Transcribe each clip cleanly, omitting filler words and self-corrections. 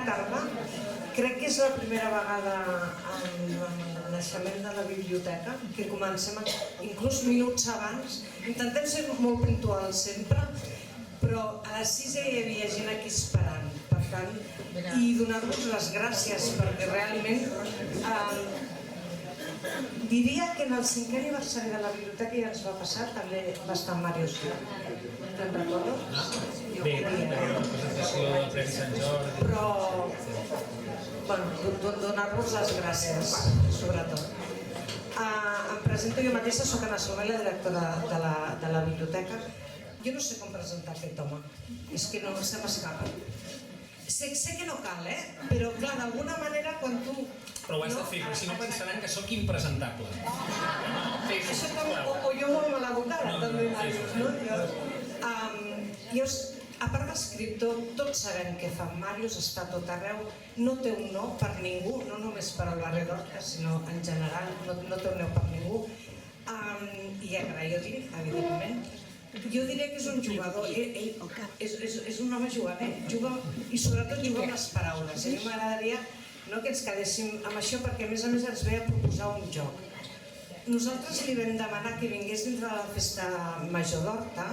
Carme, crec que és la primera vegada en el naixement de la biblioteca que comencem, inclús minuts abans, intentem ser molt puntuals sempre, però a les 6 ja hi havia gent aquí esperant, per tant, i donar-vos les gràcies perquè realment diria que en el 5è aniversari de la biblioteca ja ens va passar, també va estar Màrius. Te'n recordes? Bé, la presentació del Premi Sant Jordi. Però, donar-vos les gràcies, sobretot. Em presento jo mateixa, soc Anna Somé, la directora de la biblioteca. Jo no sé com presentar aquest home, és que no se m'escapa. Sé que no cal, però clar, d'alguna manera quan tu... Però ho has de fer, perquè si no pensaran que sóc impresentable. Això o jo molt mal educada, també, Màrius, no? Jo, a part d'escriptor, tots sabem què fa Màrius, està tot arreu, no té un no per ningú, no només per al barri d'Horta, sinó en general, no té un no per ningú. I agrair-li, evidentment. Jo diria que és un jugador, és un home juganer, i sobretot juga amb les paraules. A mi m'agradaria que ens quedéssim amb això perquè a més ens ve a proposar un joc. Nosaltres li vam demanar que vingués dintre de la Festa Major d'Horta,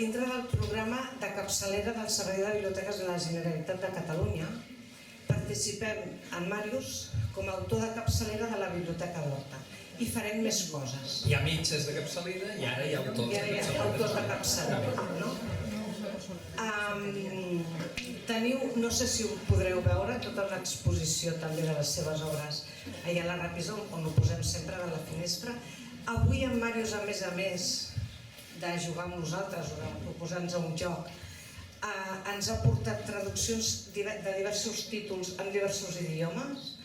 dintre del programa de capçalera del Servei de Biblioteques de la Generalitat de Catalunya. Participem en Màrius com a autor de capçalera de la Biblioteca d'Horta. I farem més coses. Hi ha metges de capçalera i ara hi ha autors de capçalera. I ara hi ha autors de capçalera, no? Teniu, no sé si ho podreu veure, tota una exposició també de les seves obres allà a la Rapisa, on ho posem sempre a la finestra. Avui en Màrius, a més de jugar amb nosaltres o de proposar-nos un joc, ens ha portat traduccions de diversos títols en diversos idiomes.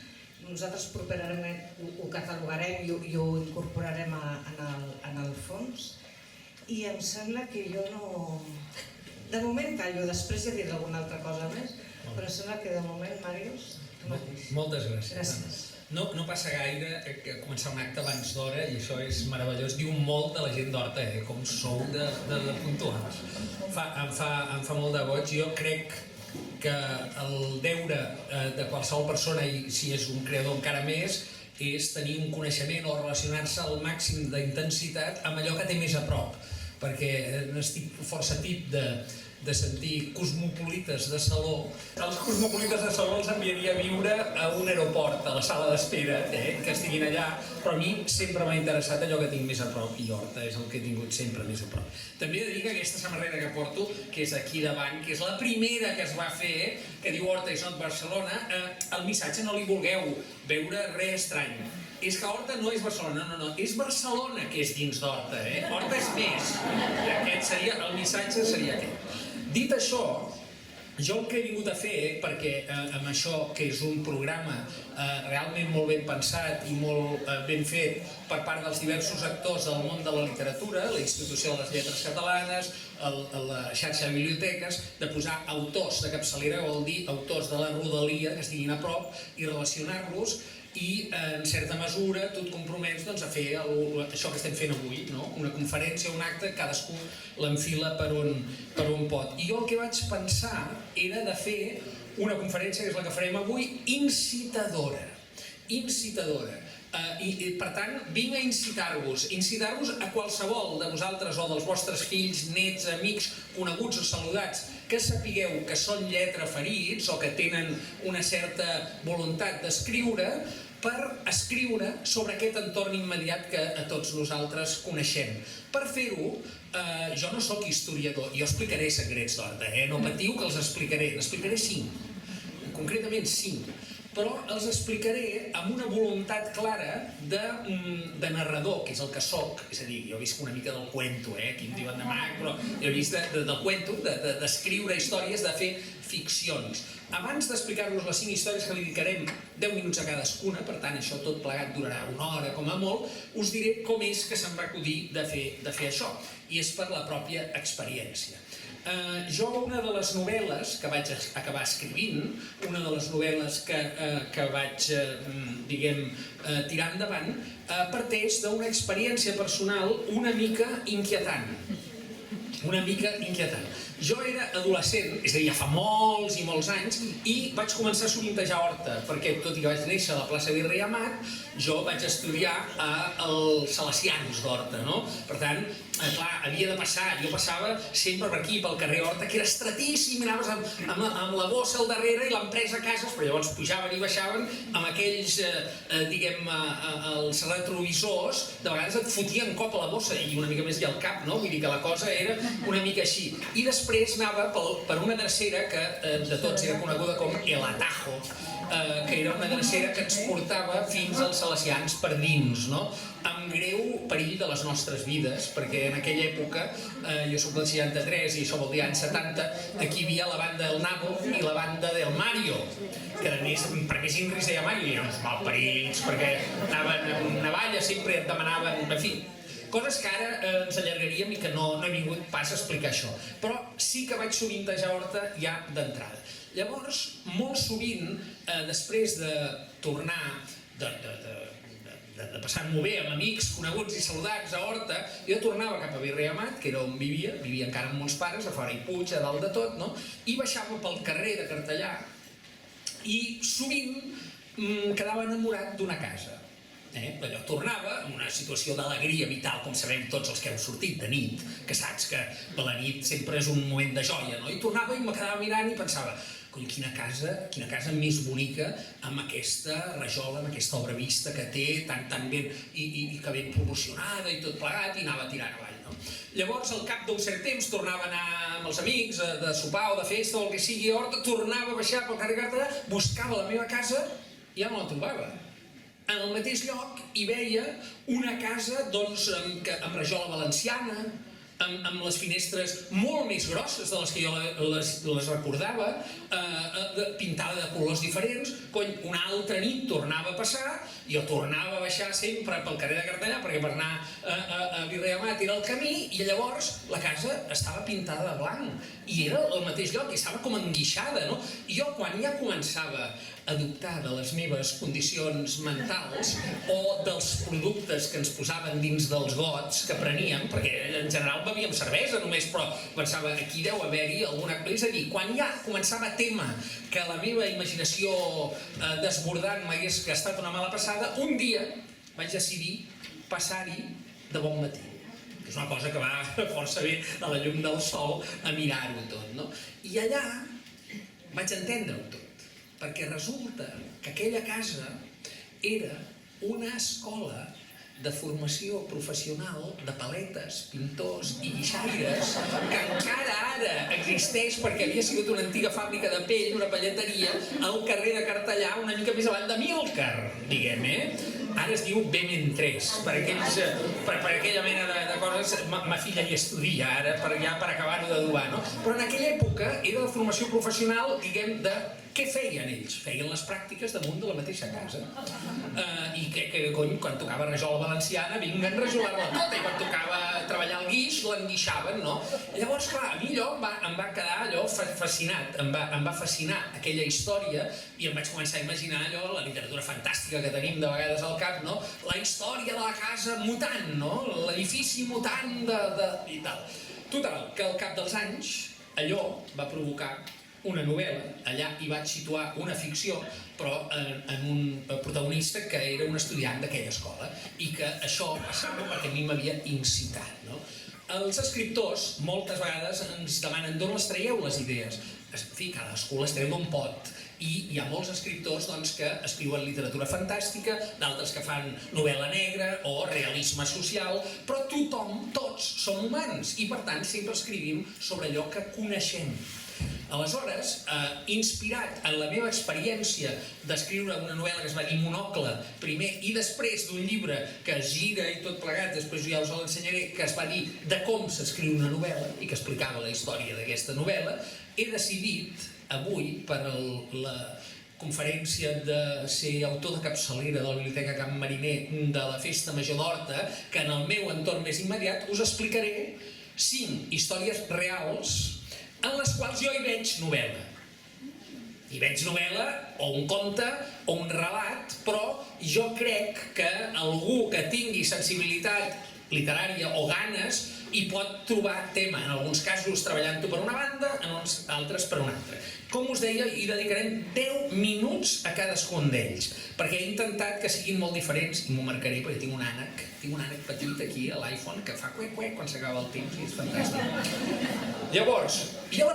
Nosaltres properament ho catalogarem i ho incorporarem en el fons. I em sembla que jo no... De moment callo, després ja diré alguna altra cosa més, però sembla que de moment, Màrius... Moltes gràcies. Gràcies. No passa gaire començar un acte abans d'hora i això és meravellós. Diu molt de la gent d'Horta, com sou de puntuals. Em fa molt de goig. Jo crec que el deure de qualsevol persona, i si és un creador encara més, és tenir un coneixement o relacionar-se al màxim d'intensitat amb allò que té més a prop, perquè n'estic força tip de sentir cosmopolites de saló. Els cosmopolites de saló els enviaria a viure a un aeroport, a la sala d'espera, que estiguin allà, però a mi sempre m'ha interessat allò que tinc més a prop, i Horta és el que he tingut sempre més a prop. També he de dir que aquesta samarreta que porto, que és aquí davant, que és la primera que es va fer, que diu Horta is not Barcelona, el missatge no li vulgueu veure res estrany. És que Horta no és Barcelona, no, és Barcelona que és dins d'Horta, Horta és més. El missatge seria aquest. Dit això, jo el que he vingut a fer, perquè amb això, que és un programa realment molt ben pensat i molt ben fet per part dels diversos actors del món de la literatura, la Institució de les Lletres Catalanes, la xarxa de biblioteques, de posar autors de capçalera, vol dir autors de la rodalia que estiguin a prop i relacionar-los, i en certa mesura tot compromès a fer això que estem fent avui, una conferència, un acte, cadascú l'enfila per on pot. I jo el que vaig pensar era de fer una conferència, que és la que farem avui, incitadora. I per tant vinc a incitar-vos a qualsevol de vosaltres o dels vostres fills, nets, amics, coneguts o saludats que sapigueu que són lletraferits o que tenen una certa voluntat d'escriure, per escriure sobre aquest entorn immediat que a tots nosaltres coneixem. Per fer-ho, jo no sóc historiador, jo explicaré secrets d'Horta, no patiu que els explicaré, n'explicaré 5, concretament 5, però els explicaré amb una voluntat clara de narrador, que és el que soc, és a dir, jo visc una mica del cuento, aquí em diuen de mag, però jo visc del cuento, d'escriure històries, de fer ficcions. Abans d'explicar-vos les 5 històries que li dedicarem 10 minuts a cadascuna, per tant això tot plegat durarà una hora com a molt, us diré com és que se'm va acudir de fer això, i és per la pròpia experiència. Jo una de les novel·les que vaig acabar escrivint, una de les novel·les que vaig, tirar endavant, parteix d'una experiència personal una mica inquietant. jo era adolescent, és a dir, ja fa molts i molts anys, i vaig començar a sovintejar Horta, perquè tot i que vaig néixer a la plaça Virrei Amat, jo vaig estudiar als Salesians d'Horta, no? Per tant, clar, havia de passar, jo passava sempre per aquí, pel carrer Horta, que era estretíssim, anaves amb la bossa al darrere i l'empresa a cases, però llavors pujaven i baixaven amb aquells, diguem, els retrovisors, de vegades et fotien cop a la bossa i una mica més i al cap, no? Vull dir que la cosa era una mica així. I després anava per una drecera que de tots era coneguda com El Atajo, que era una drecera que ens portava fins als Salesians per dins, no? Amb greu perill de les nostres vides, perquè en aquella època, jo soc del 63 i això vol dir anys 70, aquí hi havia la banda El Nabo i la banda del Mario, que a més, per què s'inris deia Mario? I eren uns malparits, perquè anaven amb navalla, sempre et demanaven, en fi, coses que ara ens allargaríem i que no he vingut pas a explicar això. Però sí que vaig sovintejar Horta ja d'entrada. Llavors, molt sovint, després de tornar, de passar-m'ho bé amb amics coneguts i saludats a Horta, jo tornava cap a Virrei Amat, que era on vivia encara amb molts pares, a fora i Puig, a dalt de tot, no? I baixava pel carrer de Cartellà i sovint quedava enamorat d'una casa. Allò tornava en una situació d'alegria vital, com sabem tots els que heu sortit de nit, que saps que la nit sempre és un moment de joia, no? I tornava i me quedava mirant i pensava, cony, quina casa més bonica amb aquesta rajola, amb aquesta obra vista que té, tan ben, i que ben proporcionada i tot plegat, i anava tirant avall, no? Llavors, al cap d'un cert temps, tornava a anar amb els amics, de sopar o de festa o el que sigui a Horta, tornava a baixar pel carrer Cartellà, buscava la meva casa i ja no la trobava. En el mateix lloc hi veia una casa amb rajola valenciana, amb les finestres molt més grosses de les que jo les recordava, pintada de colors diferents. Una altra nit tornava a passar, jo tornava a baixar sempre pel carrer de Cartellà, perquè per anar a Virrei Amat era el camí, i llavors la casa estava pintada de blanc, i era al mateix lloc, i estava com enguixada, no? I jo, quan ja començava a dubtar de les meves condicions mentals o dels productes que ens posaven dins dels gots que preníem, perquè en general bevíem cervesa només, però pensava, aquí deu haver-hi alguna cosa. És a dir, quan ja començava a témer que la meva imaginació desbordant m'hagués gastat una mala passada, un dia vaig decidir passar-hi de bon matí. És una cosa que va força bé a la llum del sol a mirar-ho tot, no? I allà vaig entendre-ho tot, perquè resulta que aquella casa era una escola de formació professional de paletes, pintors i guixaires que encara ara existeix perquè havia sigut una antiga fàbrica de pell, una pelleteria, al carrer de Cartellà, una mica més avant d'Amílcar, diguem, Ara es diu Bemen3, per aquella mena de coses, ma filla hi estudia ara, per acabar-ho d'adobar, no? Però en aquella època era la formació professional, diguem, de què feien ells? Feien les pràctiques damunt de la mateixa casa. I cony, quan tocava rajola valenciana, vinga a enrajolar-la tota, i quan tocava treballar el guix, l'enguixaven, no? Llavors, clar, a mi allò em va quedar allò fascinat, em va fascinar aquella història, i em vaig començar a imaginar allò, la literatura fantàstica que tenim de vegades al cap, no? La història de la casa mutant, no? L'edifici mutant i tal. Total, que al cap dels anys, allò va provocar una novel·la, allà hi vaig situar una ficció, però en un protagonista que era un estudiant d'aquella escola, i que això passava perquè a mi m'havia incitat, no? Els escriptors moltes vegades ens demanen d'on les traieu les idees. En fi, cadascú les treu d'on pot, i hi ha molts escriptors que escriuen literatura fantàstica, d'altres que fan novel·la negra o realisme social, però tothom, tots som humans, i per tant sempre escrivim sobre allò que coneixem. Aleshores, inspirat en la meva experiència d'escriure una novel·la que es va dir Monocle primer, i després d'un llibre que es gira i tot plegat, després ja us l'ensenyaré, que es va dir De com s'escriu una novel·la, i que explicava la història d'aquesta novel·la, he decidit avui, per la conferència de ser autor de capçalera de la Biblioteca Can Mariner de la Festa Major d'Horta, que en el meu entorn més immediat us explicaré 5 històries reals en les quals jo hi veig novel·la. Hi veig novel·la, o un conte, o un relat, però jo crec que algú que tingui sensibilitat literària o ganes i pot trobar tema, en alguns casos treballant-ho per una banda, en uns altres per una altra. Com us deia, hi dedicarem 10 minuts a cadascun d'ells, perquè he intentat que siguin molt diferents, i m'ho marcaré perquè tinc un ànec petit aquí a l'iPhone que fa cuec-cuec quan s'acaba el temps i és fantàstic. Llavors, hi ha la